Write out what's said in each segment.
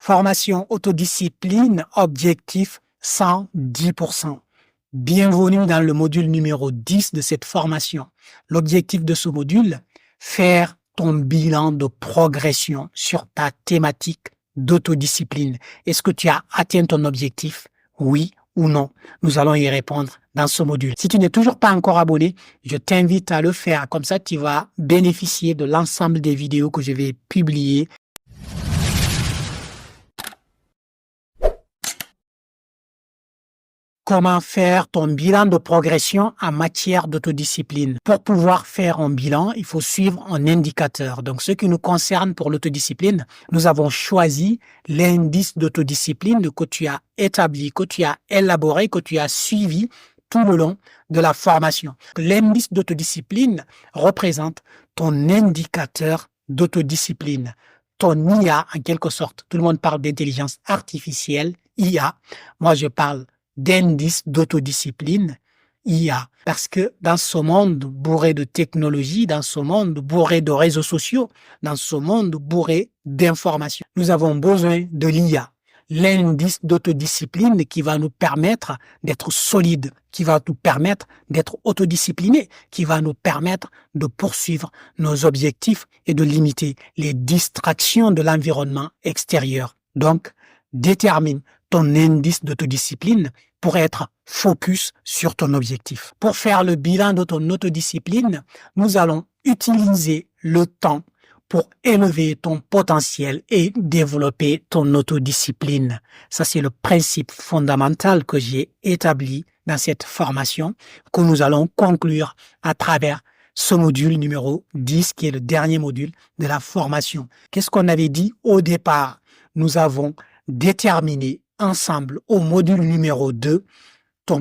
Formation autodiscipline, objectif 110%. Bienvenue dans le module numéro 10 de cette formation. L'objectif de ce module, faire ton bilan de progression sur ta thématique d'autodiscipline. Est-ce que tu as atteint ton objectif? Oui ou non? Nous allons y répondre dans ce module. Si tu n'es toujours pas encore abonné, je t'invite à le faire. Comme ça, tu vas bénéficier de l'ensemble des vidéos que je vais publier. Comment faire ton bilan de progression en matière d'autodiscipline? Pour pouvoir faire un bilan, il faut suivre un indicateur. Donc, ce qui nous concerne pour l'autodiscipline, nous avons choisi l'indice d'autodiscipline que tu as établi, que tu as élaboré, que tu as suivi tout le long de la formation. L'indice d'autodiscipline représente ton indicateur d'autodiscipline, ton IA en quelque sorte. Tout le monde parle d'intelligence artificielle, IA. Moi, je parle d'indice d'autodiscipline, IA. Parce que dans ce monde bourré de technologies, dans ce monde bourré de réseaux sociaux, dans ce monde bourré d'informations, nous avons besoin de l'IA. L'indice d'autodiscipline qui va nous permettre d'être solide, qui va nous permettre d'être autodisciplinés, qui va nous permettre de poursuivre nos objectifs et de limiter les distractions de l'environnement extérieur. Donc, détermine ton indice d'autodiscipline pour être focus sur ton objectif. Pour faire le bilan de ton autodiscipline, nous allons utiliser le temps pour élever ton potentiel et développer ton autodiscipline. Ça, c'est le principe fondamental que j'ai établi dans cette formation que nous allons conclure à travers ce module numéro 10 qui est le dernier module de la formation. Qu'est-ce qu'on avait dit au départ? Nous avons déterminé ensemble au module numéro 2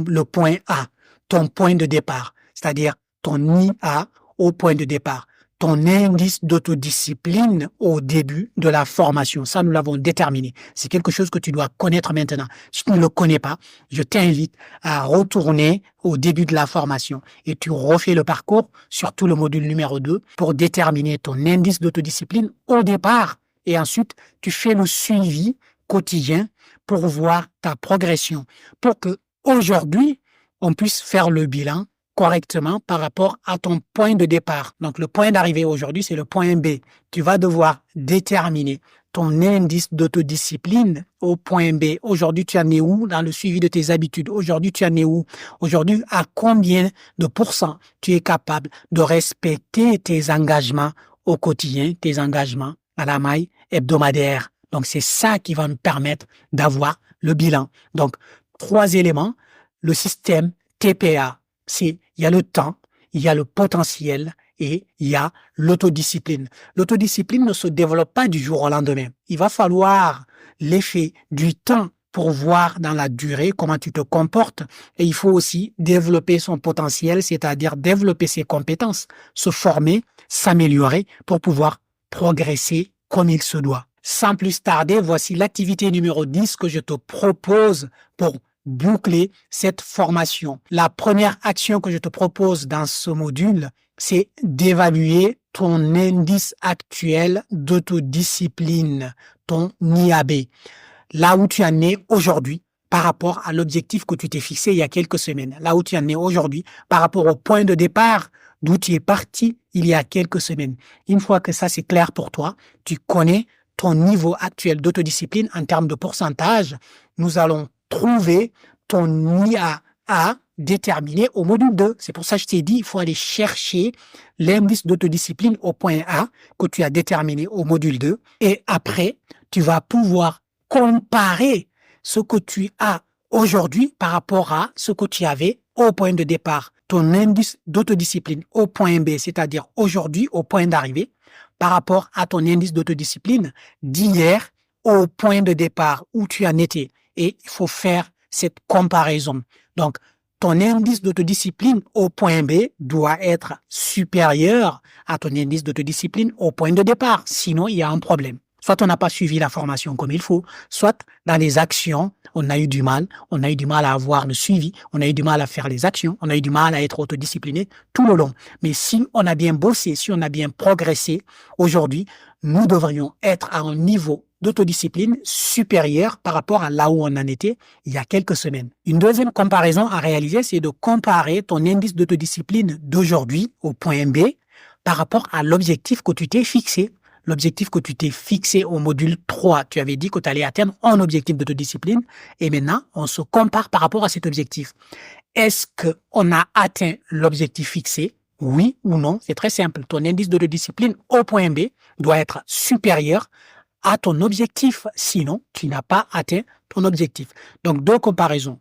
le point A, ton point de départ, c'est-à-dire ton IA au point de départ, ton indice d'autodiscipline au début de la formation. Ça, nous l'avons déterminé. C'est quelque chose que tu dois connaître maintenant. Si tu ne le connais pas, je t'invite à retourner au début de la formation et tu refais le parcours, surtout le module numéro 2, pour déterminer ton indice d'autodiscipline au départ. Et ensuite, tu fais le suivi quotidien pour voir ta progression, pour que aujourd'hui, on puisse faire le bilan correctement par rapport à ton point de départ. Donc, le point d'arrivée aujourd'hui, c'est le point B. Tu vas devoir déterminer ton indice d'autodiscipline au point B. Aujourd'hui, tu en es où dans le suivi de tes habitudes? Aujourd'hui, tu en es où? Aujourd'hui, à combien de pourcents tu es capable de respecter tes engagements au quotidien, tes engagements à la maille hebdomadaire? Donc, c'est ça qui va nous permettre d'avoir le bilan. Donc, 3 éléments. Le système TPA, il y a le temps, il y a le potentiel et il y a l'autodiscipline. L'autodiscipline ne se développe pas du jour au lendemain. Il va falloir l'effet du temps pour voir dans la durée comment tu te comportes. Et il faut aussi développer son potentiel, c'est-à-dire développer ses compétences, se former, s'améliorer pour pouvoir progresser comme il se doit. Sans plus tarder, voici l'activité numéro 10 que je te propose pour boucler cette formation. La première action que je te propose dans ce module, c'est d'évaluer ton indice actuel d'autodiscipline, ton IAB. Là où tu en es aujourd'hui par rapport à l'objectif que tu t'es fixé il y a quelques semaines. Là où tu en es aujourd'hui par rapport au point de départ d'où tu es parti il y a quelques semaines. Une fois que ça c'est clair pour toi, tu connais ton niveau actuel d'autodiscipline en termes de pourcentage, nous allons trouver ton IA à déterminer au module 2. C'est pour ça que je t'ai dit, il faut aller chercher l'indice d'autodiscipline au point A que tu as déterminé au module 2. Et après, tu vas pouvoir comparer ce que tu as aujourd'hui par rapport à ce que tu avais au point de départ. Ton indice d'autodiscipline au point B, c'est-à-dire aujourd'hui au point d'arrivée, par rapport à ton indice d'autodiscipline d'hier au point de départ où tu en étais. Et il faut faire cette comparaison. Donc, ton indice d'autodiscipline au point B doit être supérieur à ton indice d'autodiscipline au point de départ. Sinon, il y a un problème. Soit on n'a pas suivi la formation comme il faut, soit dans les actions, on a eu du mal à avoir le suivi, on a eu du mal à faire les actions, on a eu du mal à être autodiscipliné tout le long. Mais si on a bien bossé, si on a bien progressé, aujourd'hui, nous devrions être à un niveau d'autodiscipline supérieur par rapport à là où on en était il y a quelques semaines. Une deuxième comparaison à réaliser, c'est de comparer ton indice d'autodiscipline d'aujourd'hui au point B par rapport à l'objectif que tu t'es fixé. L'objectif que tu t'es fixé au module 3, tu avais dit que tu allais atteindre un objectif d'autodiscipline et maintenant, on se compare par rapport à cet objectif. Est-ce qu'on a atteint l'objectif fixé? Oui ou non? C'est très simple. Ton indice d'autodiscipline au point B doit être supérieur à ton objectif. Sinon, tu n'as pas atteint ton objectif. Donc, deux comparaisons.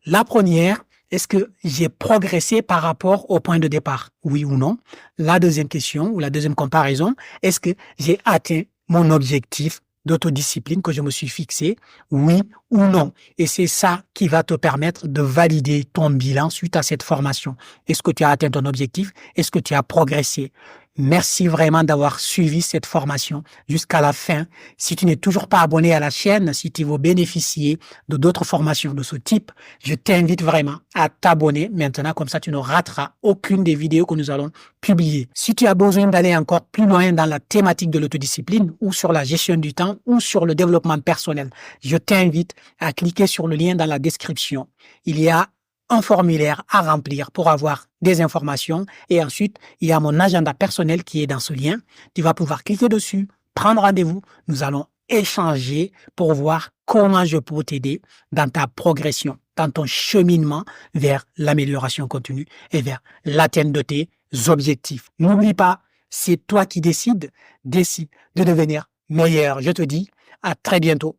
La première, est-ce que j'ai progressé par rapport au point de départ? Oui ou non? La deuxième question ou la deuxième comparaison, est-ce que j'ai atteint mon objectif d'autodiscipline que je me suis fixé? Oui ou non? Et c'est ça qui va te permettre de valider ton bilan suite à cette formation. Est-ce que tu as atteint ton objectif? Est-ce que tu as progressé? Merci vraiment d'avoir suivi cette formation jusqu'à la fin. Si tu n'es toujours pas abonné à la chaîne, si tu veux bénéficier de d'autres formations de ce type, je t'invite vraiment à t'abonner maintenant, comme ça tu ne rateras aucune des vidéos que nous allons publier. Si tu as besoin d'aller encore plus loin dans la thématique de l'autodiscipline ou sur la gestion du temps ou sur le développement personnel, je t'invite à cliquer sur le lien dans la description. Il y a un formulaire à remplir pour avoir des informations et ensuite, il y a mon agenda personnel qui est dans ce lien. Tu vas pouvoir cliquer dessus, prendre rendez-vous. Nous allons échanger pour voir comment je peux t'aider dans ta progression, dans ton cheminement vers l'amélioration continue et vers l'atteinte de tes objectifs. N'oublie pas, c'est toi qui décides de devenir meilleur. Je te dis à très bientôt